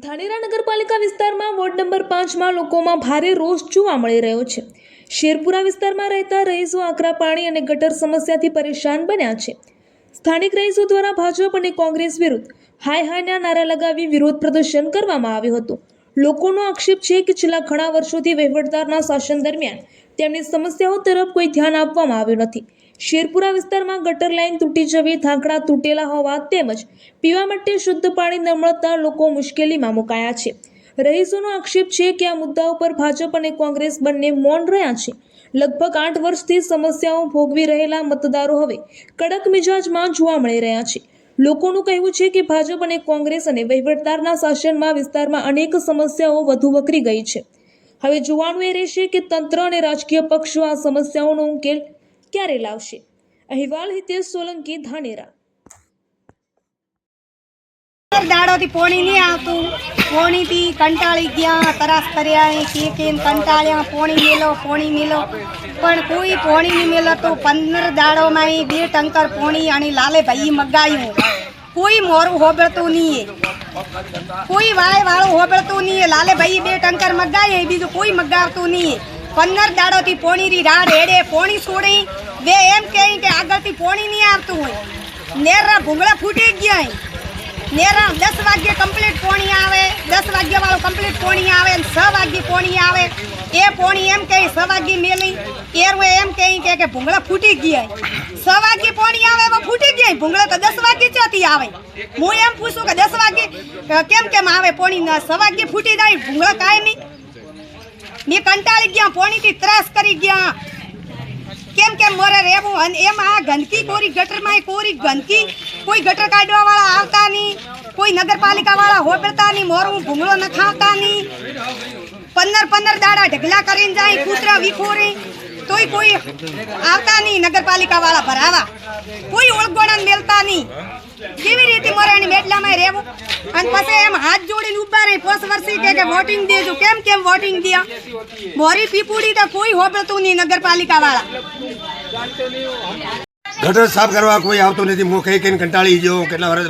ધાનેરા નગરપાલિકા વિસ્તારમાં ward number 5માં લોકોમાં ભારે રોષ જોવા મળી રહ્યો છે। શેરપુરા વિસ્તારમાં રહેતા રહીશો આકરા પાણી અને ગટર સમસ્યાથી પરેશાન બન્યા છે। સ્થાનિક રહીશો દ્વારા ભાજપ અને કોંગ્રેસ વિરુદ્ધ હાય હાયના નારા લગાવી વિરોધ પ્રદર્શન કરવામાં આવ્યું હતું। લોકોનો આક્ષેપ છે કે છેલ્લા ઘણા વર્ષોથી વહીવટદારના શાસન દરમિયાન તેમની સમસ્યાઓ તરફ કોઈ ધ્યાન આપવામાં આવ્યું નથી। શેરપુરા વિસ્તારમાં ગટર લાઇન તૂટી જવી, થાંકડા તૂટેલા હોવા તેમજ પીવા માટે શુદ્ધ પાણી ન મળતા લોકો મુશ્કેલીમાં મુકાયા છે। રહીશોનો આક્ષેપ છે કે આ મુદ્દાઓ પર ભાજપ અને કોંગ્રેસ બંને મૌન રહ્યા છે। લગભગ 8 વર્ષથી સમસ્યાઓ ભોગવી રહેલા મતદારો હવે કડક મિજાજમાં જોવા મળી રહ્યા છે। લોકોનું કહેવું છે કે ભાજપ અને કોંગ્રેસ અને વહીવટદારના શાસનમાં વિસ્તારમાં અનેક સમસ્યાઓ વધુ વકરી ગઈ છે। હવે જોવાનું એ રહેશે કે તંત્ર અને રાજકીય પક્ષો આ સમસ્યાઓનો ઉકેલ ક્યારે લાવશે। અહેવાલ હિતેશ સોલંકી, ધાનેરા। દાડોથી પોણી નહીં આવતું, પોણીથી કંટાળી ગયા, તરાસ કર્યા, કે કંટાળ્યા, પોણી મેલો પણ કોઈ પોણી નહીં મેળવતું। 15 દાડોમાં 2 ટંકર પોણી અને લાલે ભાઈ મગાયું, કોઈ મોરું હોબળતું નહીં, કોઈ વાળું હોબળતું નહીં। લાલે ભાઈ 2 ટંકર મગાય, બીજું કોઈ મગાવતું નહીં। 15 દાડોથી પોણીની રાડ હેડે, પોણી છોડી બે એમ કહે કે આગળથી પોણી નહીં આવતું હોય। નેરા ભૂંગળા ફૂટી ગયા, નેરા 10 વાગ્યે કમ્પ્લીટ પોણી આવે, 10 વાગ્યા વાળું કમ્પ્લીટ પોણી આવે, 6 વાગ્યે પોણી આવે। એ પોણી એમ કહે 6 વાગ્યે મેલી, એરું એમ કહે કે ભૂંગળા ફૂટી ગયા। 6 વાગ્યે પોણી આવે એમાં ફૂટી ગયા, ભૂંગળા તો 10 વાગ્યે ચોથી આવે। હું એમ પૂછું કે 10 વાગ્યે કેમ આવે પોણી, 6 વાગ્યે ફૂટી જાય ભૂંગળા કાયમી। મેં કંટાળી ગયા, પોણીથી ત્રાસ કરી ગયા, કેમ મોરે રહેવું। અને એમાં આ ગંદકી કોરી ગટરમાં, કોરી ગંદકી, કોઈ ગટર કાઢવા વાળા આવતા નહીં, કોઈ નગરપાલિકા વાળા હોબળતા નહીં, મોરું ભૂંગળો ન ખાવતા નહીં। 15 દાડા ઢગલા કરીને જાય, કૂતરા વિખોરી, તોય કોઈ આવતા નહીં નગરપાલિકા વાળા ભરાવા, કોઈ ઓળગોણા મેલતા નહીં। કેવી રીતે મોરાની મેટલામાં રહેવું? અને પછી એમ હાથ જોડીને ઉભા રહી 5 વર્ષથી કે વોટિંગ દેજો, કેમ વોટિંગ દે? મોરી પીપુડી તો કોઈ હોબળતું નહીં નગરપાલિકા વાળા। ગટર સાફ કરવા કોઈ આવતું નથી। હું કઈ કંટાળી ગયો। કેટલા વર્ષ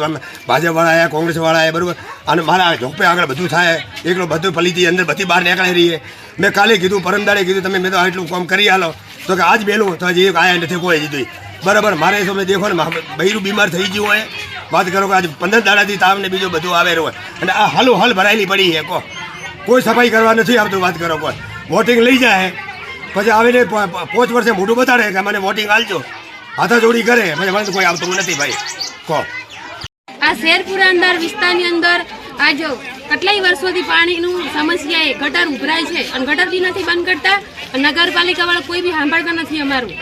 ભાજપ વાળા આવ્યા, કોંગ્રેસ વાળા આવ્યા, બરાબર। અને મારા ઝોપે આગળ બધું થાય, એકલો બધું પલીથી અંદર બધી બહાર નીકળી રહીએ। મેં કાલે કીધું, પરમદાડે કીધું, મેં તો આટલું કામ કરી આલો, તો કે આજ બેલું તો હજી આયા નથી કોઈ દીધું, બરાબર। મારે તમે દેખો ને, બૈરું બીમાર થઈ ગયું હોય, વાત કરો કે આજે 15 દાડાથી તાવ ને બીજું બધું આવે હોય, અને આ હાલ ભરાયેલી પડી છે। કોઈ સફાઈ કરવા નથી આવતું, વાત કરો કોઈ વોટિંગ લઈ જાય, પછી આવીને 5 વર્ષે મોઢું બતાડે કે મને વોટિંગ આલજો, હાથાજોડી કરે, પછી મને કોઈ આવતું નથી ભાઈ। કહો આ શેરપુરા અંદર વિસ્તારની અંદર આ જો કેટલાય વર્ષોથી પાણીનું સમસ્યા, ગટર ઉભરાય છે અને ગટર બી નથી બંધ કરતા, નગરપાલિકા વાળા કોઈ બી સાંભળતા નથી અમારું।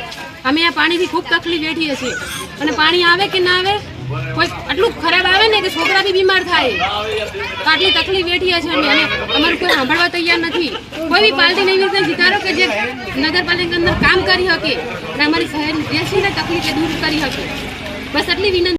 અમે આ પાણીથી ખૂબ તકલીફ વેઠીએ છીએ, અને પાણી આવે કે ના આવે, કોઈ આટલું ખરાબ આવે ને કે છોકરા બી બીમાર થાય, તો આટલી તકલીફ વેઠીએ છીએ અમે, અને અમારું કોઈ સાંભળવા તૈયાર નથી। કોઈ બી પાર્ટીને એવી રીતે જીતાડો કે જે નગરપાલિકા અંદર કામ કરી શકે અને અમારી શહેરની જે છે ને તકલીફે દૂર કરી શકે, બસ આટલી વિનંતી।